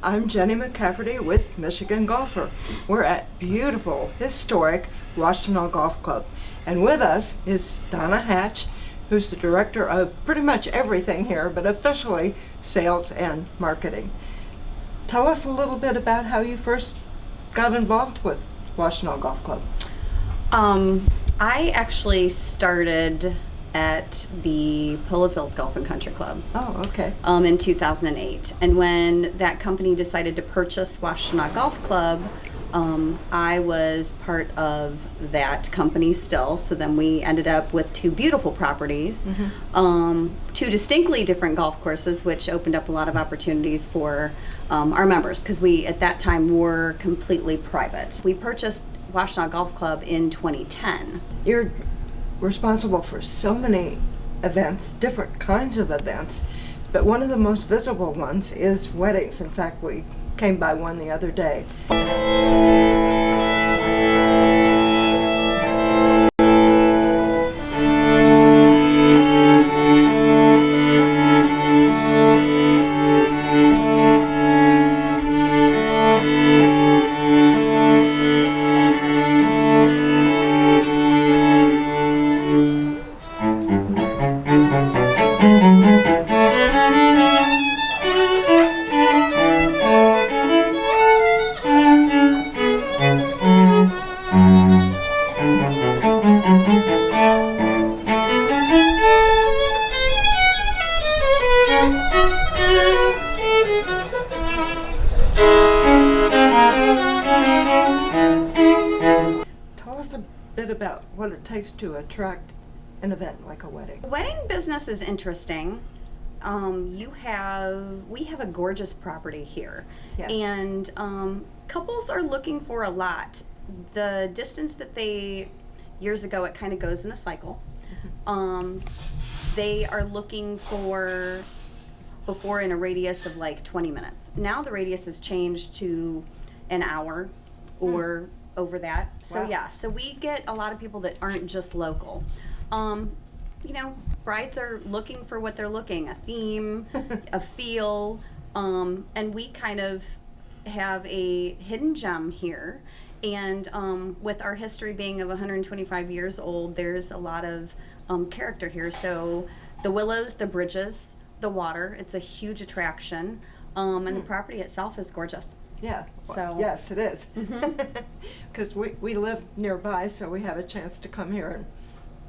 I'm Jennie McCafferty with Michigan Golfer. We're at beautiful, historic Washtenaw Golf Club. And with us is Donna Hatch, who's the director of pretty much everything here, but officially sales and marketing. Tell us a little bit about how you first got involved with Washtenaw Golf Club. I actually started at the Polo Hills Golf and Country Club. Oh, okay. In 2008. And when that company decided to purchase Washtenaw Golf Club, I was part of that company still. So then we ended up with two beautiful properties, two distinctly different golf courses, which opened up a lot of opportunities for our members, because we at that time were completely private. We purchased Washtenaw Golf Club in 2010. You're responsible for so many events, different kinds of events, but one of the most visible ones is weddings. In fact, we came by one the other day. Bit about what it takes to attract an event like a wedding. The wedding business is interesting. We have a gorgeous property here, and couples are looking for a lot. The distance that years ago, it kind of goes in a cycle. They are looking for before in a radius of like 20 minutes. Now the radius has changed to an hour or over that. So wow. So we get a lot of people that aren't just local. Brides are looking for what they're looking, a theme, a feel, and we kind of have a hidden gem here. And with our history being of 125 years old, there's a lot of character here. So the willows, the bridges, the water, it's a huge attraction, and the property itself is gorgeous. Yeah. So yes, it is. Because we live nearby, so we have a chance to come here and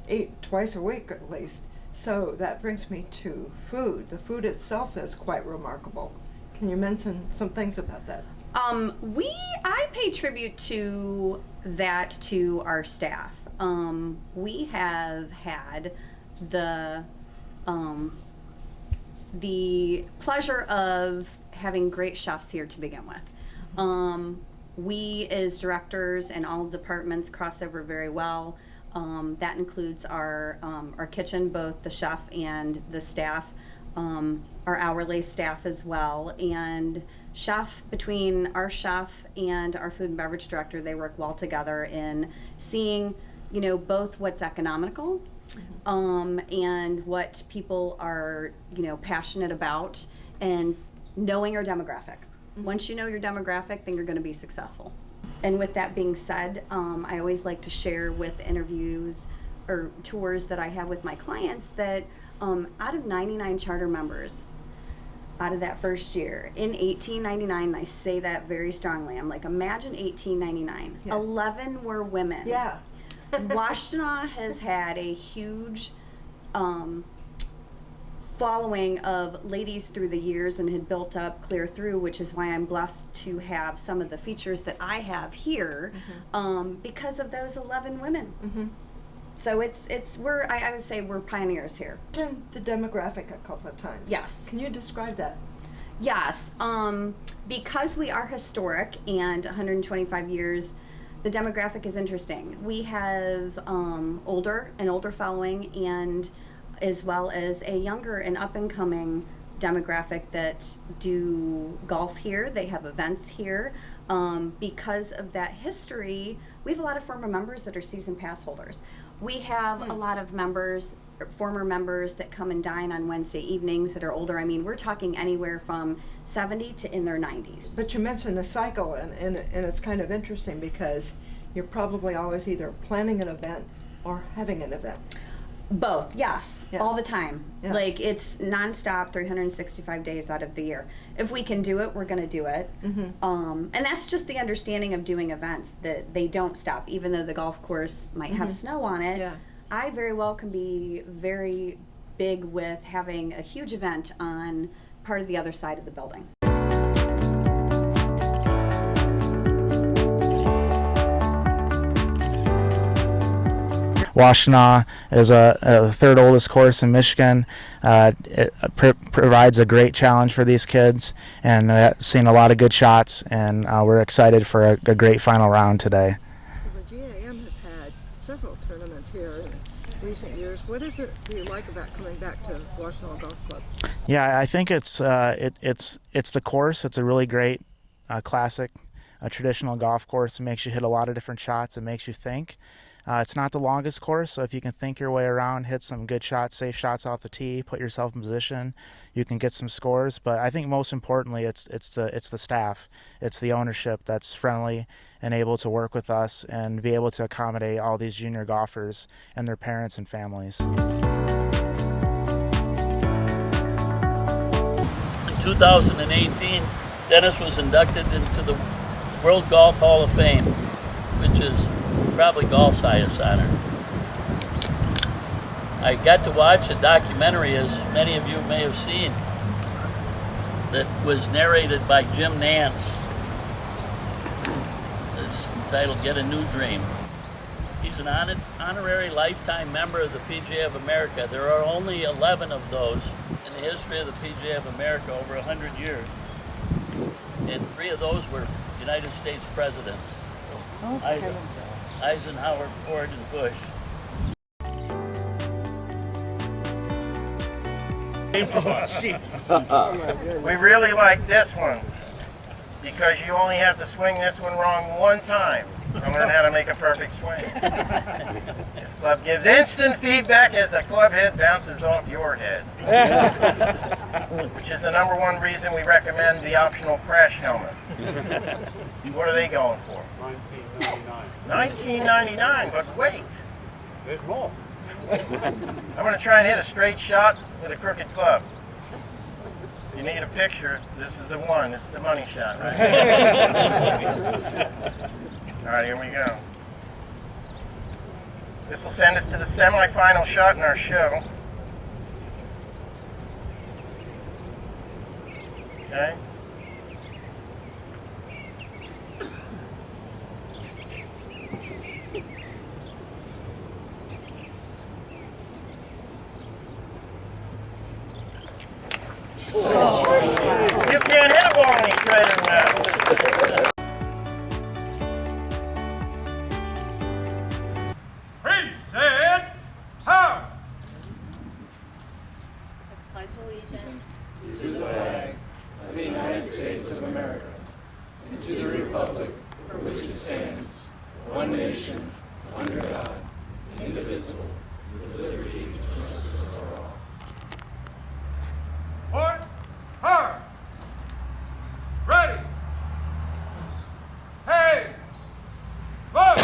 eat twice a week at least. So that brings me to food. The food itself is quite remarkable. Can you mention some things about that? I pay tribute to that to our staff. We have had the pleasure of having great chefs here to begin with. We as directors and all departments cross over very well. That includes our kitchen, both the chef and the staff, our hourly staff as well. And between our chef and our food and beverage director, they work well together in seeing, both what's economical, and what people are, passionate about, and knowing our demographic. Once you know your demographic, then you're going to be successful. And with that being said, I always like to share with interviews or tours that I have with my clients that out of 99 charter members, out of that first year, in 1899, I say that very strongly, I'm like, imagine 1899, 11 were women. Yeah. Washtenaw has had a huge following of ladies through the years and had built up clear through, which is why I'm blessed to have some of the features that I have here, because of those 11 women. So I would say we're pioneers here. Mentioned the demographic a couple of times. Yes. Can you describe that? Yes. Because we are historic and 125 years, the demographic is interesting. We have an older following, and as well as a younger and up-and-coming demographic that do golf here. They have events here. Because of that history, we have a lot of former members that are season pass holders. We have a lot of members former members that come and dine on Wednesday evenings that are older. I mean, we're talking anywhere from 70 to in their 90s. But you mentioned the cycle, and it's kind of interesting because you're probably always either planning an event or having an event. Both, yes, Yeah. all the time. Yeah. Like, it's nonstop, 365 days out of the year. If we can do it, we're going to do it. And that's just the understanding of doing events, that they don't stop, even though the golf course might have snow on it. Yeah. I very well can be very big with having a huge event on part of the other side of the building. Washtenaw is a third oldest course in Michigan. It provides a great challenge for these kids, and seen a lot of good shots, and we're excited for a great final round today. The GAM has had several tournaments here in recent years. What is it do you like about coming back to Washtenaw Golf Club? Yeah, I think it's the course. It's a really great classic, traditional golf course. It makes you hit a lot of different shots. It makes you think. It's not the longest course, so if you can think your way around, hit some good shots, safe shots off the tee, put yourself in position, you can get some scores. But I think most importantly, it's the staff, it's the ownership that's friendly and able to work with us and be able to accommodate all these junior golfers and their parents and families. In 2018, Dennis was inducted into the World Golf Hall of Fame, which is probably golf's highest honor. I got to watch a documentary, as many of you may have seen, that was narrated by Jim Nance. It's entitled Get a New Dream. He's an honorary lifetime member of the PGA of America. There are only 11 of those in the history of the PGA of America over 100 years. And 3 of those were United States presidents. Eisenhower, Ford, and Bush. We really like this one because you only have to swing this one wrong one time and learn how to make a perfect swing. This club gives instant feedback as the club head bounces off your head, which is the #1 reason we recommend the optional crash helmet. What are they going for? $19.99, but wait. There's more. I'm going to try and hit a straight shot with a crooked club. If you need a picture, this is the one. This is the money shot, right? All right, here we go. This will send us to the semifinal shot in our show. Okay. You can't hit a ball any straighter than that. Present how? Pledge allegiance to the flag of the United States of America and to the republic for which it stands, one nation, under God, indivisible, with liberty and justice for all. Point hard. Ready. Hey. Vote.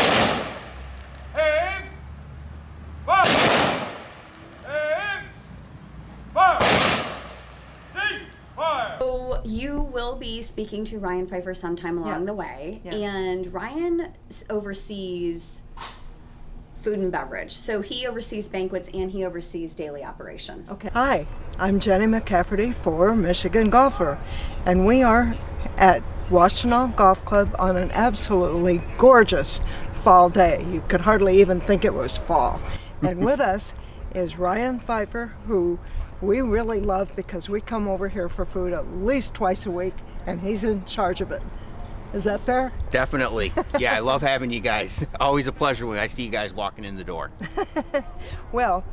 Hey. Vote. Hey. Vote. See. Fire. So you will be speaking to Ryan Pfieffer sometime along the way, and Ryan oversees food and beverage. So he oversees banquets and he oversees daily operation. Okay. Hi, I'm Jennie McCafferty for Michigan Golfer, and we are at Washtenaw Golf Club on an absolutely gorgeous fall day. You could hardly even think it was fall. And with us is Ryan Pfieffer, who we really love because we come over here for food at least twice a week, and he's in charge of it. Is that fair? Definitely. Yeah, I love having you guys. Always a pleasure when I see you guys walking in the door. Well,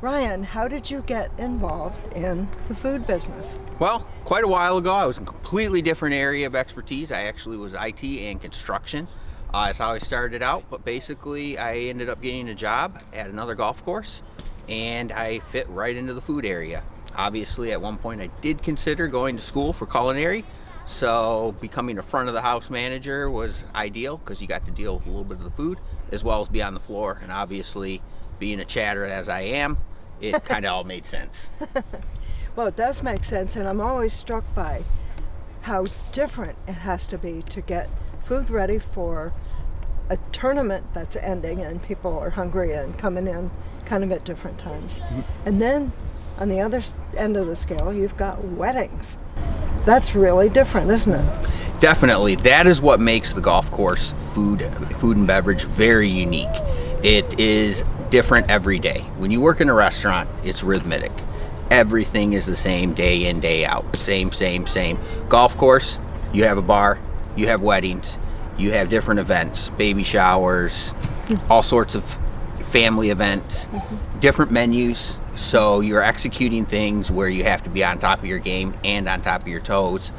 Ryan, how did you get involved in the food business? Well, quite a while ago, I was in a completely different area of expertise. I actually was IT and construction. That's how I started out, but basically I ended up getting a job at another golf course and I fit right into the food area. Obviously, at one point I did consider going to school for culinary, so becoming a front of the house manager was ideal because you got to deal with a little bit of the food as well as be on the floor, and obviously being a chatter as I am, it kind of all made sense. Well, it does make sense, and I'm always struck by how different it has to be to get food ready for a tournament that's ending and people are hungry and coming in kind of at different times. And then on the other end of the scale, you've got weddings. That's really different, isn't it? Definitely. That is what makes the golf course food and beverage very unique. It is different every day. When you work in a restaurant, it's rhythmic. Everything is the same day in, day out. Same. Golf course, you have a bar, you have weddings, you have different events, baby showers, all sorts of family events, different menus. So you're executing things where you have to be on top of your game and on top of your toes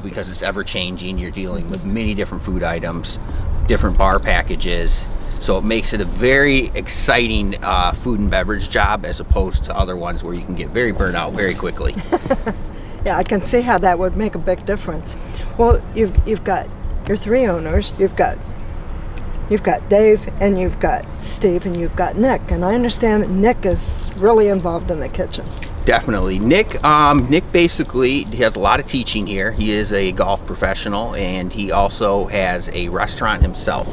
because it's ever changing. You're dealing with many different food items, different bar packages. So it makes it a very exciting food and beverage job as opposed to other ones where you can get very burnt out very quickly. Yeah, I can see how that would make a big difference. Well, you've got your three owners. You've got Dave, and you've got Steve, and you've got Nick. And I understand that Nick is really involved in the kitchen. Definitely. Nick basically has a lot of teaching here. He is a golf professional, and he also has a restaurant himself.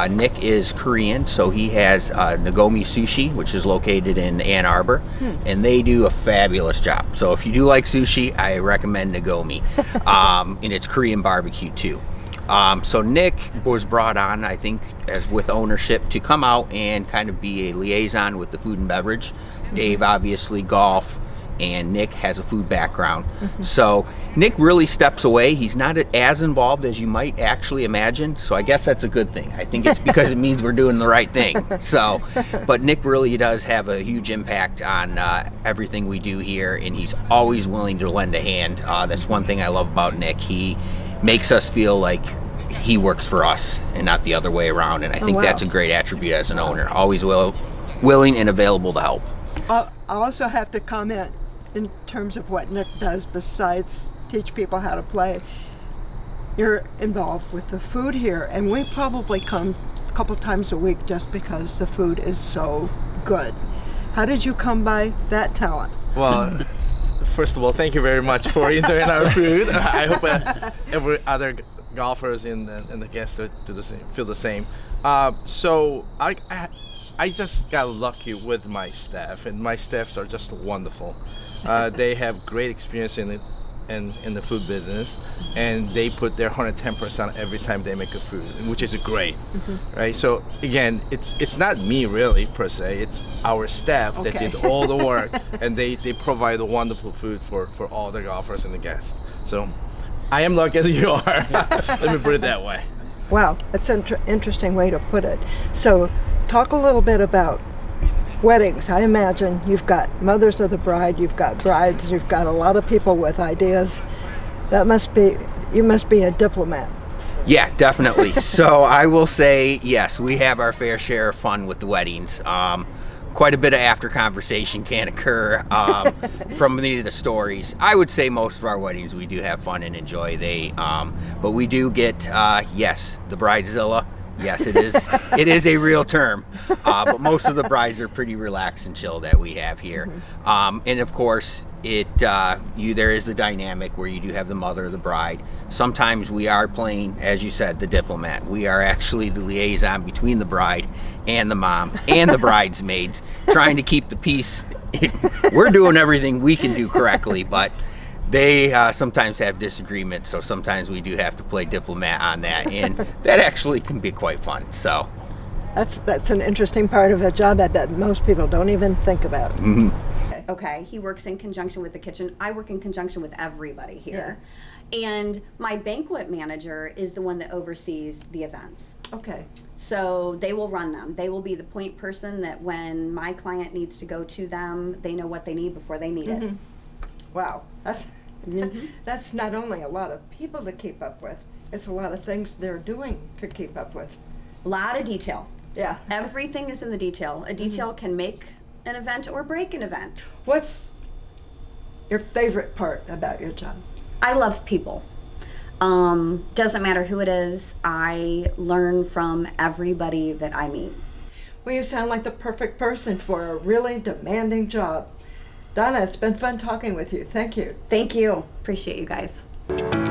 Nick is Korean, so he has Nagomi Sushi, which is located in Ann Arbor, and they do a fabulous job. So if you do like sushi, I recommend Nagomi. And it's Korean barbecue too. So Nick was brought on, I think, as with ownership to come out and kind of be a liaison with the food and beverage. Dave, obviously, golf, and Nick has a food background. So Nick really steps away. He's not as involved as you might actually imagine. So I guess that's a good thing. I think it's because it means we're doing the right thing. So, but Nick really does have a huge impact on everything we do here, and he's always willing to lend a hand. That's one thing I love about Nick. He makes us feel like he works for us and not the other way around, and I think that's a great attribute as an owner. Always willing and available to help. I also have to comment in terms of what Nick does besides teach people how to play. You're involved with the food here, and we probably come a couple times a week just because the food is so good. How did you come by that talent? Well, first of all, thank you very much for enjoying our food. I hope every other golfers in the guests do the same, feel the same. So I just got lucky with my staff, and my staffs are just wonderful. They have great experience in the food business, and they put their 110% every time they make a food, which is great, right? So again, it's not me really per se. It's our staff that did all the work, and they provide a wonderful food for all the golfers and the guests. So I am lucky as you are. Let me put it that way. Wow, that's an interesting way to put it. So talk a little bit about weddings. I imagine you've got mothers of the bride, you've got brides, you've got a lot of people with ideas. You must be a diplomat. Yeah, definitely. So I will say, yes, we have our fair share of fun with the weddings. Quite a bit of after conversation can occur from many of the stories. I would say most of our weddings we do have fun and enjoy. But we do get, yes, the bridezilla. Yes, it is. It is a real term, but most of the brides are pretty relaxed and chill that we have here. And of course, there is the dynamic where you do have the mother of the bride. Sometimes we are playing, as you said, the diplomat. We are actually the liaison between the bride and the mom and the bridesmaids, trying to keep the peace. We're doing everything we can do correctly, but they sometimes have disagreements, so sometimes we do have to play diplomat on that, and that actually can be quite fun. So that's an interesting part of a job I bet most people don't even think about. Okay, he works in conjunction with the kitchen. I work in conjunction with everybody here. And my banquet manager is the one that oversees the events. Okay. So they will run them. They will be the point person that when my client needs to go to them, they know what they need before they need it. Wow, that's not only a lot of people to keep up with, it's a lot of things they're doing to keep up with. A lot of detail. Yeah. Everything is in the detail. A detail can make an event or break an event. What's your favorite part about your job? I love people. Doesn't matter who it is, I learn from everybody that I meet. Well, you sound like the perfect person for a really demanding job. Donna, it's been fun talking with you. Thank you. Thank you. Appreciate you guys.